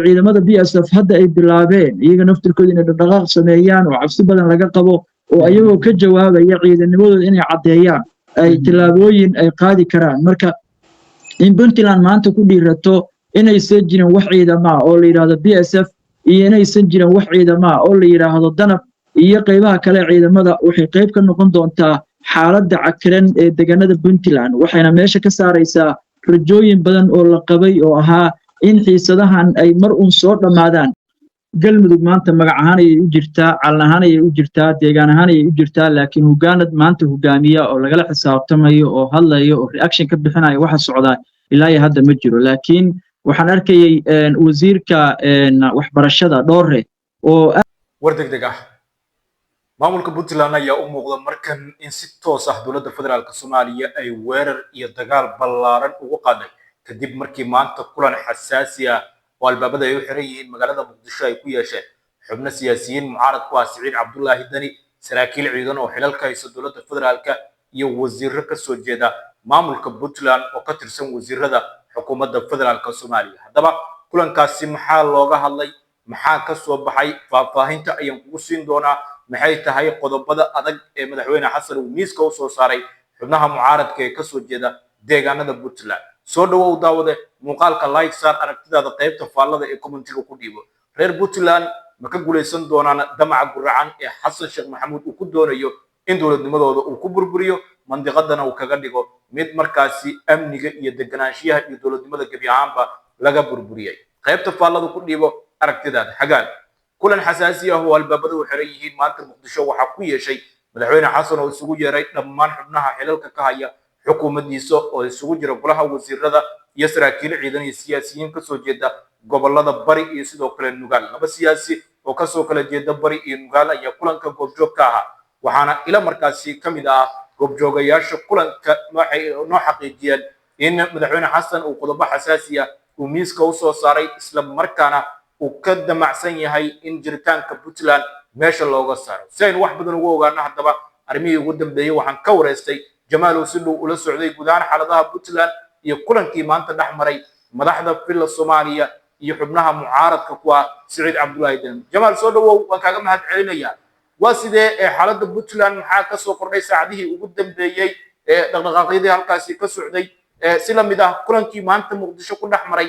ciidamada BSF hadda ay bilaabeen iyaga naftirkooda inay dhaqdhaqaaq sameeyaan oo cabsi badan laga qabo oo ayagoo ka jawaabaya ciidanimadooda inay cadeeyaan ay tilaabooyin ay qaadi karaan marka in Puntland maanta ku dhiirato inaysan jirin wax ciidamo oo la yiraahdo BSF iyo inaysan jirin wax ciidamo oo la yiraahdo danab iyo qaybaha kale ciidamada waxay qayb ka noqon doontaa xaaladda cakiran ee deegaanada Puntland waxayna meesha ka saaraysaa rajooyin badan oo la qabay oo ahaa in xiisadahan ay mar uun soo dhamaadaan galmudug maanta magac ahaan ay u jirtaa calan ahaan ay u jirtaa deegaan ahaan ay u jirtaa laakiin hogaanad maanta hogaamiya oo lagala xisaabtamayo oo hadlayo oo reaction ka bixinayo waxa socda ilaa iyo hadda ma jiro laakiin waxaan arkayay wasiirka waxbarashada Dhoore oo wardegdeg ah maamulka Puntland ayaa u muuqda markan in si toos ah dowladda federaalka Soomaaliya ay weerar iyo dagaal ballaaran ugu qaaday kadib markii maanta kulan xasaasi ah oo albaabada ay u xiran yihiin magaalada Muqdisho ay ku yeesheen xubno siyaasiyiin mucaarad ku ah Siciid Cabdullaahi Dani saraakiil ciidan oo xilalka haysta dowladda federaalka iyo wasiirro ka soo jeeda maamulka Puntland oo ka tirsan wasiirrada xukuumadda federaalka Soomaaliya haddaba kulankaasi maxaa looga hadlay maxaa ka soo baxay faahfaahinta ayaan kugu siin doonaa maxay tahay qodobada adag ee madaxweyne xasan uu miiska u soo saaray xubnaha mucaaradka ee ka soo jeeda deegaanada Puntland soo dhawow daawade muuqaalka like saar aragtidaada qaybta faallada ee commentiga ku dhiibo reer Puntland ma ka guuleysan doonaan damaca guracan ee xasan sheekh maxamuud uu ku doonayo in dowladnimadooda uu ku burburiyo mandiqadana uu kaga dhigo mid markaasi amniga iyo deganaanshiyaha iyo dowladnimada gabi ahaanba laga burburiyay qaybta faallada ku dhiibo aragtidaada xagaan kulan xasaasi ah oo albaabada u xiran yihiin maanta Muqdisho waxa ku yeeshay madaxweyne xasan oo isugu yeeray dhammaan xubnaha xilalka ka haya xukuumaddiisa oo isugu jira golaha wasiirrada iyo saraakiil ciidan iyo siyaasiyiin ka soo jeeda gobolada bari iyo sidoo kale nugaal laba siyaasi oo ka soo kala jeeda bari iyo nugaal ayaa kulanka goobjoog ka ahaa waxaana ila markaasi ka mid ah goobjoogayaasha kulanka waxay noo xaqiijiyeen in madaxweyne xasan uu qodobo xasaasi ah uu miiska u soo saaray isla markaana uu ka damacsan yahay in jiritaanka Puntland meesha looga saaro si aynu wax badan ugu ogaano haddaba arrimihii ugu dambeeyay waxaan ka wareystay Jamaal oo si dhow ula socday gudaha xaaladaha Puntland iyo kulankii maanta dhaxmaray madaxda filla Soomaaliya iyo xubnaha mucaaradka ku ah Siciid Cabdullaahi Dani Jamaal soo dhawow waan kaaga mahad celinayaa waa sidee xaaladda Puntland maxaa ka soo kordhay saacadihii ugu dambeeyay ee dhaqdhaqaaqyadii halkaasi ka socday si la mid ah kulankii maanta Muqdisho ku dhaxmaray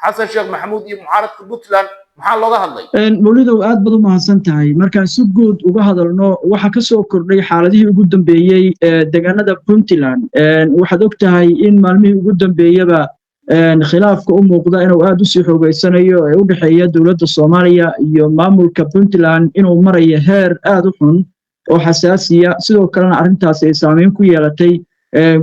xasan sheekh maxamuud iyo mucaaradka Puntland maxaa looga hadlay mawlidow aad baad u mahadsan tahay markaan si guud uga hadalno waxa ka soo kordhay xaaladihii ugu dambeeyay deegaanada Puntland waxaad ogtahay in maalmihii ugu dambeeyaba khilaafka u muuqda inuu aad u sii xoogeysanayo ee u dhaxeeya dowladda Soomaaliya iyo maamulka Puntland inuu marayo heer aad u xun oo xasaasiya sidoo kalena arrintaas ay saameyn ku yeelatay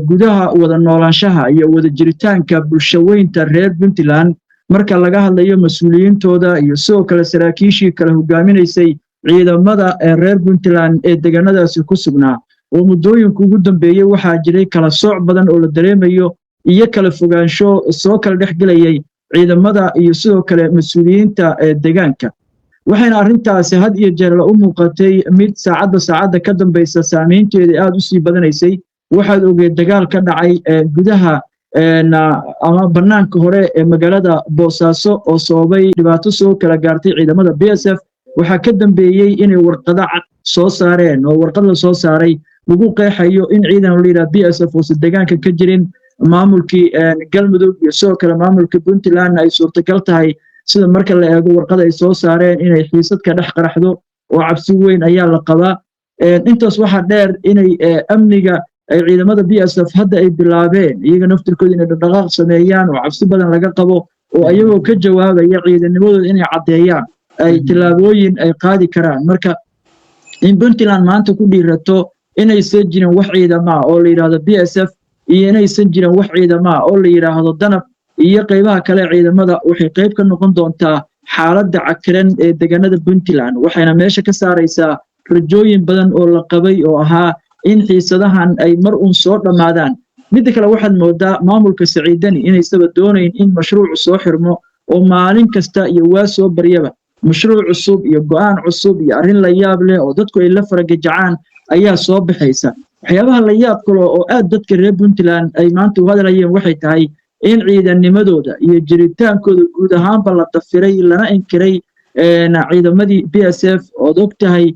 gudaha wada noolaanshaha iyo wada jiritaanka bulshaweynta reer Puntland marka laga hadlayo mas'uuliyiintooda iyo sidoo kale saraakiishii kala hogaaminaysay ciidamada reer Puntland ee deegaanadaasi ku sugnaa oo muddooyinka ugu dambeeyay waxaa jiray kala sooc badan oo la dareemayo iyo kala fogaansho soo kala dhexgelayay ciidamada iyo sidoo kale mas'uuliyiinta deegaanka waxayna arrintaasi had iyo jeer u muuqatay mid saacadda ka dambaysa saameynteeda aad u sii badanaysay waxaad ogeed dagaal ka dhacay gudaha ama banaanka hore ee magaalada Boosaaso oo sababay dhibaato soo kala gaartay ciidamada BSF waxa ka dambeeyay inay warqado cad soo saareen oo warqad la soo saaray lagu qeexayo in ciidan la yiraahdo BSF oo deegaanka ka jirin maamulkii galmudug iyo sidoo kale maamulka Puntland ay suurtagal tahay sida marka la eego warqad ay soo saareen inay xiisad ka dhex qaraxdo oo cabsi weyn ayaa la qabaa intaas waxa dheer inay amniga ay ciidamada BSF hadda ay bilaabeen iyaga naftirkooda inay dhaqdhaqaaq sameeyaan oo cabsi badan laga qabo oo ayagoo ka jawaabaya ciidanimadooda inay cadeeyaan ay tilaabooyin ay qaadi karaan marka in Puntland maanta ku dhiirato inaysan jirin wax ciidamo oo la yiraahdo BSF iyo inaysan jirin wax ciidamo oo la yiraahdo danab iyo qaybaha kale ciidamada waxay qayb ka noqon doontaa xaaladda cakiran ee deegaanada Puntland waxayna meesha ka saaraysaa rajooyin badan oo la qabay oo ahaa in xiisadahan ay mar uun soo dhamaadaan mid kale waxaad moodaa maamulka Siciid Dani inay sabab doonayeen in mashruuc soo xirmo oo maalin kasta iyo waa soo baryaba mashruuc cusub iyo go'aan cusub iyo arrin la yaab leh oo dadku ay la faragajacaan ayaa soo bixaysa waxyaabaha la yaab kale oo aad dadka reer Puntland ay maanta u hadlayeen waxay tahay in ciidanimadooda iyo jiritaankooda guud ahaanba la dafiray lana inkiray ciidamadii BSF oo ogtahay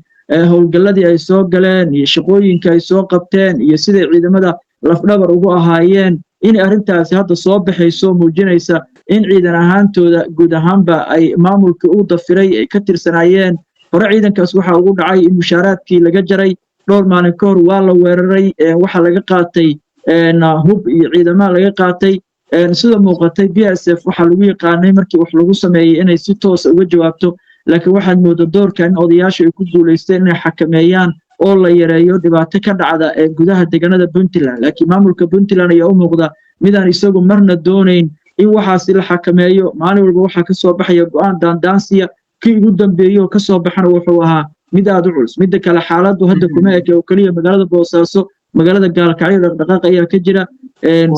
howlgalladii ay soo galeen iyo shaqooyinka ay soo qabteen iyo siday ciidamada lafdhabar ugu ahaayeen in arrintaasi hadda soo baxayso muujinaysa in ciidan ahaantooda guud ahaanba ay maamulka u dafiray ay ka tirsanaayeen hore ciidankaas waxa ugu dhacay in mushaaraadkii laga jaray dhowr maalin ka hor waa la weeraray waxa laga qaatay hub iyo ciidamada laga qaatay sida muuqatay BSF waxa lagu yaqaanay markii wax lagu sameeyay inay si toos ah uga jawaabto laakiin waxaad moodaa doorkan in odayaasha ay ku guuleysteen inay xakameeyaan oo la yareeyo dhibaato ka dhacda gudaha deegaanada Puntland laakiin maamulka Puntland ayaa u muuqda midaan isagu marna doonayn in waxaas la xakameeyo maalin walba waxa ka soo baxaya go'aan daandaansiya kii ugu dambeeyay ka soo baxana wuxuu ahaa mid aad u culus midda kale xaaladdu hadda kuma eka oo kaliya magaalada Boosaaso magaalada Gaalkacyo dhaqdhaqaaq ayaa ka jira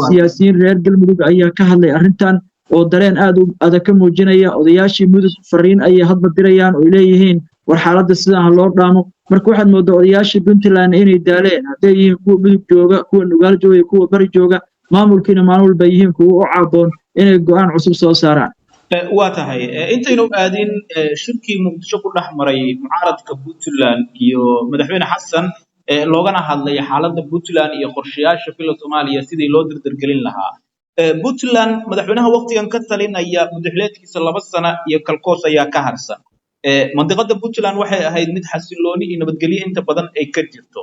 siyaasiyiin reer Galmudug ayaa ka hadlay arrintan oo dareen aad u adag ka muujinaya odayaashii mudug fariin ay hadba dirayaan oo leeyihiin war xaaladda sidaan loo dhaamo marka waxaad moodaa odayaashii Puntland inay daaleen haday yihiin kuwa mudug jooga kuwa nugaal jooga kuwa bari jooga maamulkiina maalin walba yihiin kuwa u caaboon inay go'aan cusub soo saaraan waa tahay intaynu aadin shirkii muqdisho ku dhaxmaray mucaaradka Puntland iyo madaxweyne xasan loogana hadlay xaaladda Puntland iyo qorshayaasha fila Soomaaliya sidii loo dirdirgelin lahaa Puntland madaxweynaha waqtigan ka talinaya madaxleedkiisa 2 sano iyo kalkoos ayaa ka harsan mandiqada Puntland waxay ahayd mid xasilooni iyo nabadgelyo inta badan ay ka jirto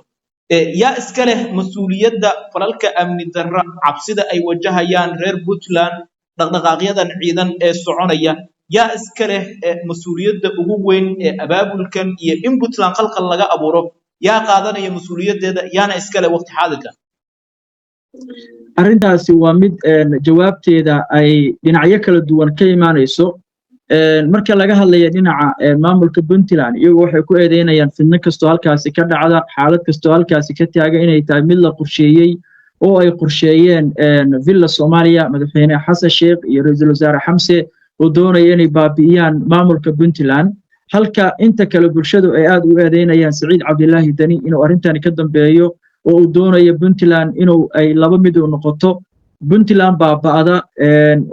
yaa iska leh mas'uuliyadda falalka amni darro cabsida ay wajahayaan reer Puntland dhaqdhaqaaqyadan ciidan ee soconaya yaa iska leh mas'uuliyadda ugu weyn ee abaabulkan iyo in Puntland qalqal laga abuuro yaa qaadanaya mas'uuliyaddeeda yaana iska leh waqti xaadirkan arrintaasi waa mid jawaabteeda ay dhinacyo kala duwan ka imaanayso marka laga hadlayo dhinaca maamulka Puntland iyagu waxay ku eedeynayaan fidna kastoo halkaasi ka dhacda xaalad kastoo halkaasi ka taagan inay tahay mid la qorsheeyay oo ay qorsheeyeen villa Soomaaliya madaxweyne Xasan Sheekh iyo ra'iisul wasaare Xamse oo doonaya inay baabi'iyaan maamulka Puntland halka inta kale bulshadu ay aad u eedeynayaan Saciid Cabdilaahi Dani inuu arrintan ka dambeeyo oo uu doonayo Puntland inuu ay laba mid u noqoto Puntland baaba'ada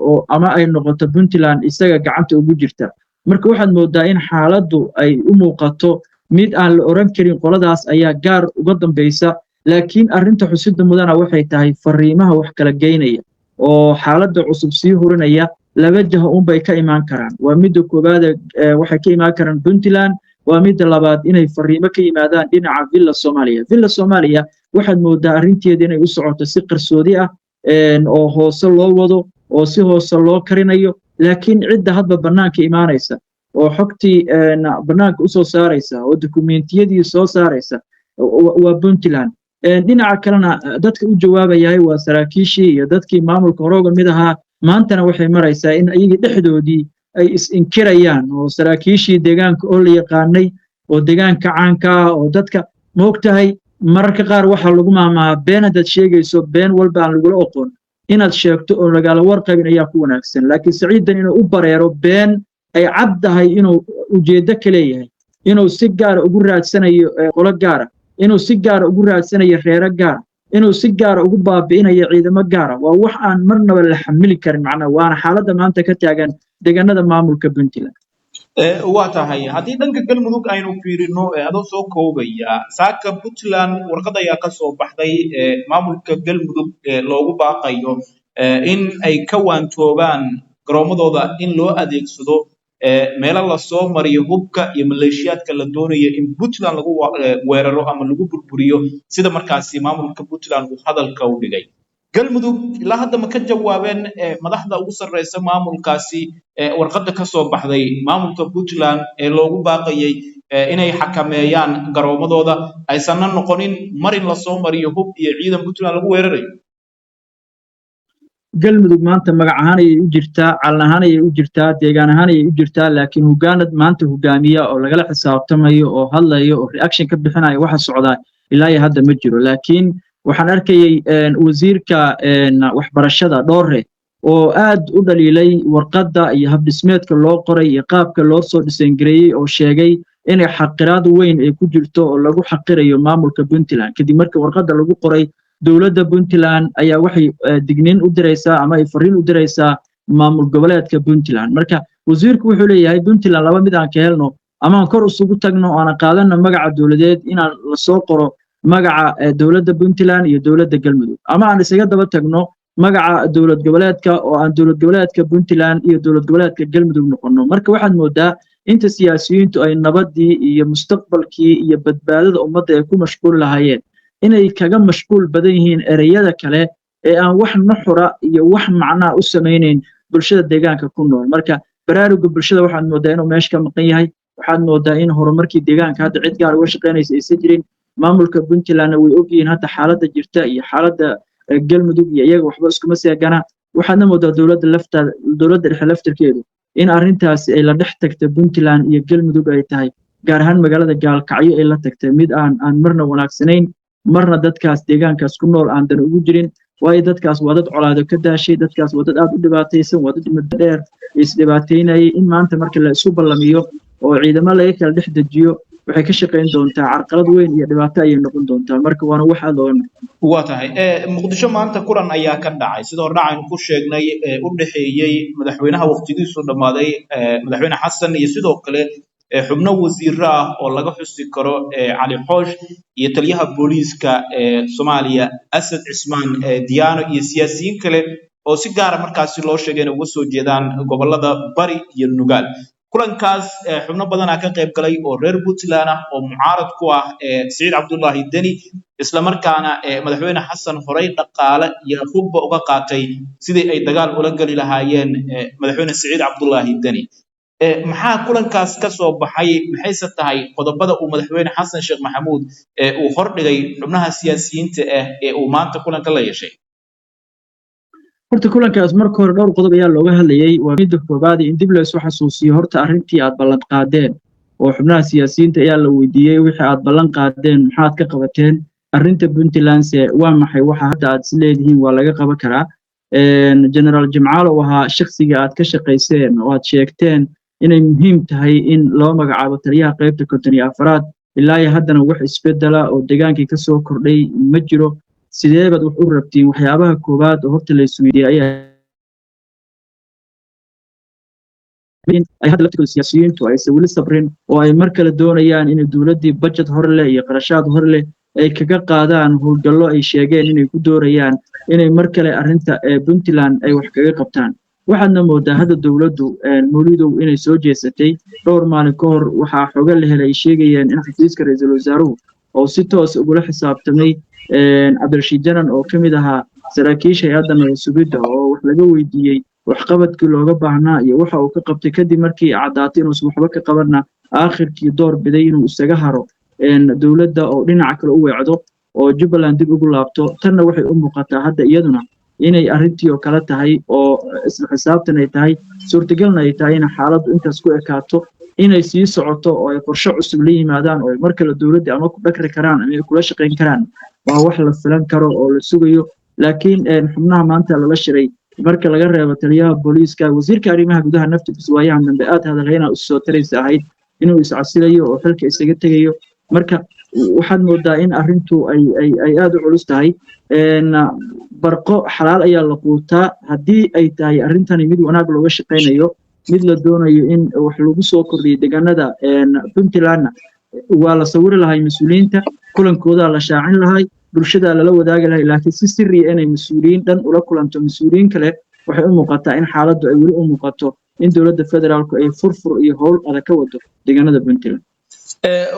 oo ama ay noqoto Puntland isaga gacanta ugu jirta marka waxaad moodaa in xaaladdu ay u muuqato mid aan la oran karin qoladaas ayaa gaar uga dambaysa laakiin arrinta xusidda mudana waxay tahay fariimaha wax kala geynaya oo xaaladda cusub sii hurinaya laba jaha unbay ka imaan karaan waa midda koobaad waxay ka imaan karaan Puntland waa midda labaad inay fariimo ka yimaadaan dhinaca villa Soomaaliya waxaad moodaa arrinteeda inay u socoto si qarsoodi ah oo hoose loo wado oo si hoose loo karinayo laakiin cidda hadba banaanka imaanaysa oo xogtii banaanka u soo saaraysa oo dokumentiyadii soo saaraysa waa Puntland dhinaca kalena dadka u jawaabayay waa saraakiishii iyo dadkii maamulka horooga mid ahaa maantana waxay maraysaa in ayaga dhexdoodii ay is-inkirayaan oo saraakiishii deegaanka oo la yaqaanay oo deegaanka caanka ah oo dadka moogtahay mararka qaar waxaa lagu maamaha been haddaad sheegayso been walba aan lagula oqon inaad sheegto oo lagala warqabin ayaa ku wanaagsan laakiin Saciidan inuu u bareero been ay caddahay inuu ujeeddo ka leeyahay inuu si gaar ugu raadsanayo qolo gaar inuu si gaar ugu raadsanayo reero gaar inuu si gaar ugu baabi'inayo ciidamo gaar waa wax aan marnaba la xamili karin macnaha waana xaaladda maanta ka taagan deegaanada maamulka Puntland waa tahay haddii dhanka Galmudug aynu fiirino adoo soo koobaya saaka Puntland warqad ayaa ka soo baxday maamulka Galmudug loogu baaqayo in ay ka waantoobaan garoomadooda in loo adeegsado meelo la soo mariyo hubka iyo maleeshiyaadka la doonayo in Puntland lagu weeraro ama lagu burburiyo sida markaasi maamulka Puntland uu hadalka u dhigay Galmudug ilaa hadda ma ka jawaabeen madaxda ugu sarreysa maamulkaasi warqadda ka soo baxday maamulka Puntland ee loogu baaqayay inay xakameeyaan garoomadooda aysan noqonin marin la soo mariyo hub iyo ciidan Puntland lagu weerarayo Galmudug maanta magac ahaan ay u jirtaa calan ahaan ay u jirtaa deegaan ahaan ay u jirtaa laakiin hogaanad maanta hogaamiya oo lagala xisaabtamayo oo hadlayo oo reaction ka bixinayo waxa socda ilaa hadda ma jiro laakiin waxaan arkayay wasiirka waxbarashada Dhoore oo aad u dhaliilay warqadda iyo habdhismeedka loo qoray iyo qaabka loo soo dhisangareeyay oo sheegay inay xaqiraad weyn ay ku jirto oo lagu xaqirayo maamulka Puntland kadib markii warqadda lagu qoray dowladda Puntland ayaa waxay digniin u diraysaa ama ay fariin u diraysaa maamul goboleedka Puntland marka wasiirku wuxuu leeyahay Puntland laba mid aan ka helno ama aan kor isugu tagno oo aan qaadano magaca dowladeed inaan la soo qoro magaca dowladda Puntland iyo dowladda Galmudug ama aan isaga daba tagno magaca dowlad goboleedka oo aan dowlad goboleedka Puntland iyo dowlad goboleedka Galmudug noqono marka waxaad moodaa inta siyaasiyiintu ay nabadii iyo mustaqbalkii iyo badbaadada ummadda ay ku mashquul lahaayeen inay kaga mashquul badan yihiin ereyada kale ee aan wax nuxura iyo wax macnaa u samaynayn bulshada deegaanka ku nool marka baraaruga bulshada waxaad moodaa inuu meesha ka maqan yahay waxaad moodaa in horumarkii deegaanka hadda cid gaar uga shaqaynaysa aysan jirin maamulka Puntland way ogyihiin hadda xaaladda jirta iyo xaaladda Galmudug iyo iyaga waxba iskuma seegana waxaadna moodaa dowladda dhexe laftirkeedu in arrintaasi ay la dhex tagtay Puntland iyo Galmudug ay tahay gaar ahaan magaalada Gaalkacyo ay la tagtay mid aan marna wanaagsanayn marna dadkaas deegaankaas ku nool aan dan ugu jirin waayo dadkaas waa dad colaado ka daashay dadkaas waa dad aad u dhibaataysan waa dad muddo dheer isdhibaataynayay in maanta marka la isu ballamiyo oo ciidamo laga kala dhex dejiyo waxay ka shaqayn doontaa carqalad weyn iyo dhibaato ayay noqon doontaa marka waana wax aad looga waa tahay muqdisho maanta kulan ayaa ka dhacay sidoo dhacaynu ku sheegnay u dhaxeeyay madaxweynaha waqtigiisu dhamaaday madaxweyne xasan iyo sidoo kale xubno wasiiro ah oo laga xusi karo cali xoosh iyo taliyaha booliiska Soomaaliya Asad Cismaan Diyaano iyo siyaasiyiin kale oo si gaar ah markaasi loo sheegay inay uga soo jeedaan gobolada Bari iyo Nugaal kulankaas xubno badan ka qayb galay oo reer Puntland ah oo mucaarad ku ah Saciid Cabdullaahi Deni isla markaana madaxweyne xasan horay dhaqaale iyo hubba uga qaatay sidii ay dagaal ula gali lahaayeen madaxweyne Saciid Cabdullaahi Deni maxaa kulankaas ka soo baxay maxayse tahay qodobada uu madaxweyne xasan sheekh maxamuud uu hordhigay xubnaha siyaasiyiinta ah ee uu maanta kulanka la yeeshay horta kulankaas marka hore dhowr qodob ayaa looga hadlayay waa midda koobaad in dib loo soo xasuusiyo horta arrintii aad ballan qaadeen oo xubnaha siyaasiyiinta ayaa la weydiiyey wixii aad ballan qaadeen maxaad ka qabateen arrinta Puntland waa maxay waxa hadda aad is leedihiin waa laga qaban karaa General Jimcaale oo ahaa shakhsiga aad ka shaqayseen oo aad sheegteen inay muhiim tahay in loo magacaabo taliyaha qaybta 54aad ilaa haddana wax isbedela oo deegaankii ka soo kordhay ma jiro sidee baad wax u rabtiin waxyaabaha koobaad oo horta la isweydiiyay ay hadda laftigood siyaasiyiintu aysan weli sabrin oo ay mar kale doonayaan in dowladdii budget hor leh iyo qarashaad hor leh ay kaga qaadaan howlgallo ay sheegeen inay ku doorayaan inay mar kale arrinta Puntland ay wax kaga qabtaan waxaadna moodaa hadda dowladdu Mawlidow inay soo jeesatay dhowr maalin ka hor waxaa xoga la helay sheegayeen in xafiiska ra'iisul wasaaruhu oo si toos ugula xisaabtamay Cabdirashiid Janan oo ka mid ahaa saraakiisha hay'adda nabad-sugidda oo wax laga weydiiyey waxqabadkii looga baahnaa iyo waxa uu ka qabtay kadib markii caddaatay inuusan waxba ka qabanna aakhirkii door biday inuu isaga haro dowladda oo dhinaca kale u weecdo oo Jubbaland dib ugu laabto tanna waxay u muuqataa hadda iyaduna inay arrintii oo kala tahay oo isla xisaabtan ay tahay suurtagalna ay tahay in xaaladdu intaas ku ekaato inay sii socoto oo ay qorshe cusub la yimaadaan oo mar kale dowladda ama ku dhakri karaan ama ay kula shaqayn karaan waa wax la filan karo oo la sugayo laakiin xubnaha maanta lala shiray marka laga reebo taliyaha booliiska wasiirka arrimaha gudaha naftiisa waayahan dambe aad hadalhayna u soo taraysa ahayd inuu iscasilayo oo xilka isaga tegayo marka waxaad moodaa in arrintu ay aad u culus tahay barqo xalaal ayaa la quutaa haddii ay tahay arrintani mid wanaag looga shaqaynayo mid la doonayo in wax lagu soo kordhiyo deegaanada Puntland waa la sawiri lahay mas'uuliyiinta kulankooda la shaacin lahay bulshada lala wadaagi lahay laakiin si sirri ah inay mas'uuliyiin dhan ula kulanto mas'uuliyiin kale waxay u muuqataa in xaaladdu ay weli u muuqato in dowladda federaalku ay furfur iyo howl adag ka wado deegaanada Puntland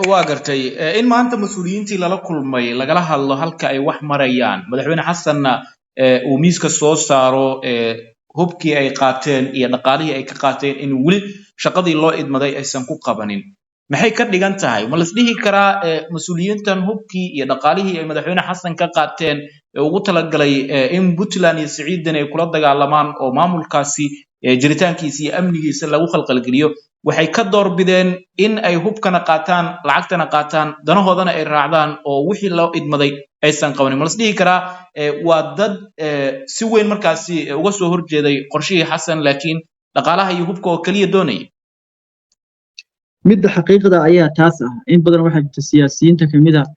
waa gartay in maanta mas'uuliyiintii lala kulmay lagala hadlo halka ay wax marayaan madaxweyne xasanna uu miiska soo saaro hubkii ay qaateen iyo dhaqaalihii ay ka qaateen in weli shaqadii loo idmaday aysan ku qabanin maxay ka dhigan tahay ma la isdhihi karaa mas'uuliyiintan hubkii iyo dhaqaalihii ay madaxweyne xasan ka qaateen ugu talagalay in Puntland iyo Siciidan ay kula dagaalamaan oo maamulkaasi jiritaankiisa iyo amnigiisa lagu khalqalgeliyo waxay ka doorbideen in ay hubkana qaataan lacagtana qaataan danahoodana ay raacdaan oo wixii loo idmaday aysan qabanin ma la isdhihi karaa waa dad si weyn markaasi uga soo horjeeday qorshihii xasan laakiin dhaqaalaha iyo hubka oo kaliya doonayay midda xaqiiqda ayaa taas ah in badan waxa jirta siyaasiyiinta kamid ah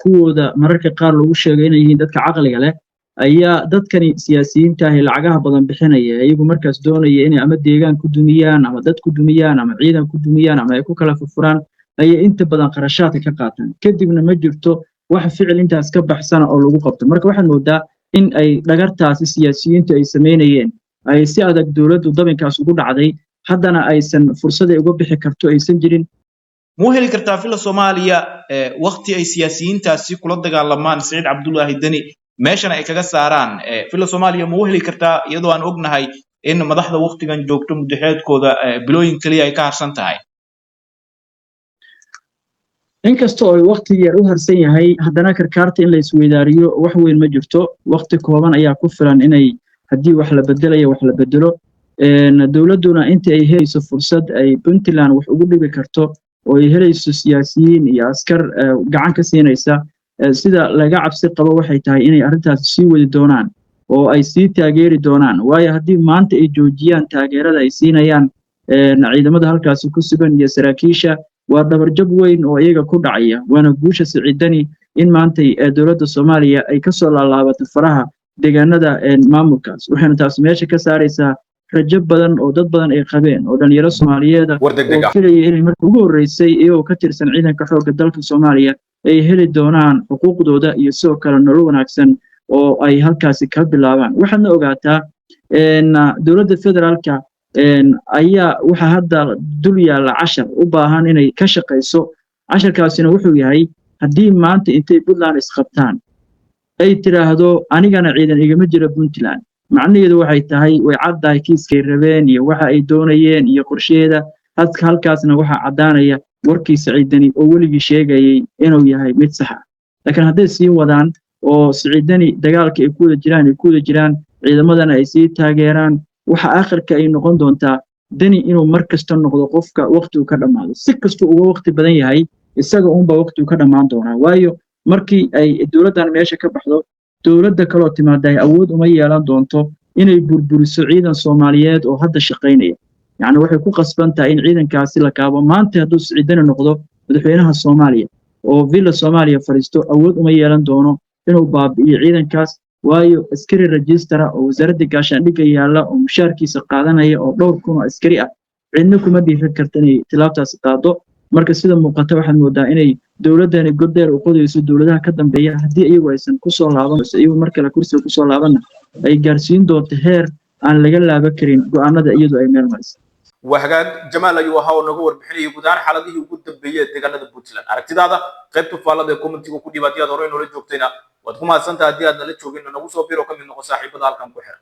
kuwooda mararka qaar lagu sheegay inay yihiin dadka caqliga leh ayaa dadkani siyaasiyiinta ahi lacagaha badan bixinaya iyagu markaas doonaya inay ama deegaan ku dumiyaan ama dad ku dumiyaan ama ciidan ku dumiyaan ama ay ku kala furfuraan ayay inta badan qarashaadka ka qaataan kadibna ma jirto wax ficil intaas ka baxsana oo lagu qabto marka waxaad moodaa in ay dhagartaasi siyaasiyiintu ay samaynayeen ay si adag dowladdu dabinkaas ugu dhacday haddana aysan fursad ay uga bixi karto aysan jirin muu heli kartaa fila Soomaaliya waqti ay siyaasiyiintaasi kula dagaalamaan Saciid Cabdullaahi Dani meeshana ay kaga saaraan fila Soomaaliya muu heli kartaa iyadoo aan ognahay in madaxda waqtigan joogto muddaxeedkooda bilooyin kaliya ay ka harsan tahay inkastoo ay waqti yar u harsan yahay haddana karkaarta in la isweydaariyo wax weyn ma jirto waqti kooban ayaa ku filan inay haddii wax la bedelayo wax la bedelo dowladduna inta ay helayso fursad ay Puntland wax ugu dhibi karto oo ay helayso siyaasiyiin iyo askar gacan ka siinaysa sida laga cabsi qabo waxay tahay inay arrintaas sii wadi doonaan oo ay sii taageeri doonaan waayo haddii maanta ay joojiyaan taageerada ay siinayaan ciidamada halkaasi ku sugan iyo saraakiisha waa dhabarjab weyn oo iyaga ku dhacaya waana guusha Saciid Dani in maanta dowladda Soomaaliya ay ka soo laalaabato faraha deegaanada maamulkaas waxaana taas meesha ka saaraysaa rajo badan oo dad badan ay qabeen oo dhalinyaro Soomaaliyeed oo filayay inay markii ugu horeysay iyagoo ka tirsan ciidanka xoogga dalka Soomaaliya ay heli doonaan xuquuqdooda iyo sidoo kale nolol wanaagsan oo ay halkaasi ka bilaabaan waxaadna ogaataa dowladda federaalka ayaa waxa hadda dul yaalla cashar u baahan inay ka shaqayso casharkaasina wuxuu yahay haddii maanta intay Puntland isqabtaan ay tiraahdo anigana ciidan igama jira Puntland macnaheedu waxay tahay way caddahay kiiskay rabeen iyo waxa ay doonayeen iyo qorsheeda halkaasna waxa caddaanaya warkii Saciid Dani oo weligii sheegayay inuu yahay mid sax ah laakiin hadday sii wadaan oo Saciid Dani dagaalka ay ku wada jiraan ciidamadana ay sii taageeraan waxa aakhirka ay noqon doontaa Dani inuu mar kasta noqdo qofka waqtigu ka dhamaado si kasta uga waqti badan yahay isaga uunba waqtigu ka dhamaan doonaa waayo markii ay dowladdan meesha ka baxdo dowladda kaloo timaada ay awood uma yeelan doonto inay burburiso ciidan Soomaaliyeed oo hadda shaqaynaya yacni waxay ku qasban tahay in ciidankaasi la kaabo maanta hadduu Saciid Dani noqdo madaxweynaha Soomaaliya oo villa Soomaaliya fariisto awood uma yeelan doono inuu baabi'iyo ciidankaas waayo askari rajistara oo wasaaradda gaashaandhigga yaalla oo mushaarkiisa qaadanaya oo dhowr kun oo askari ah cidna kuma dhiiran karta inay tilaabtaasi qaado marka sida muuqata waxaad moodaa inay dowladdani goddheer u qodayso dowladaha ka dambeeya haddii iyagu aysan ku soo laaban iyagu mar kale kursiga ku soo laabanna ay gaarsiin doonto heer aan laga laaban karin go'aanada iyadu ay meel marayso وهجان جمال أيوه هاو نجور بحني يقدر حالته يقود تبيه تجانا بوتلان عرفت هذا قبت فعلا ده كومنتي وكودي بديا دورين ولا جوكتنا وتكون أصلا تهدي هذا اللي تشوفين إنه نقص بيرو كم إنه صاحب هذا الكلام بحر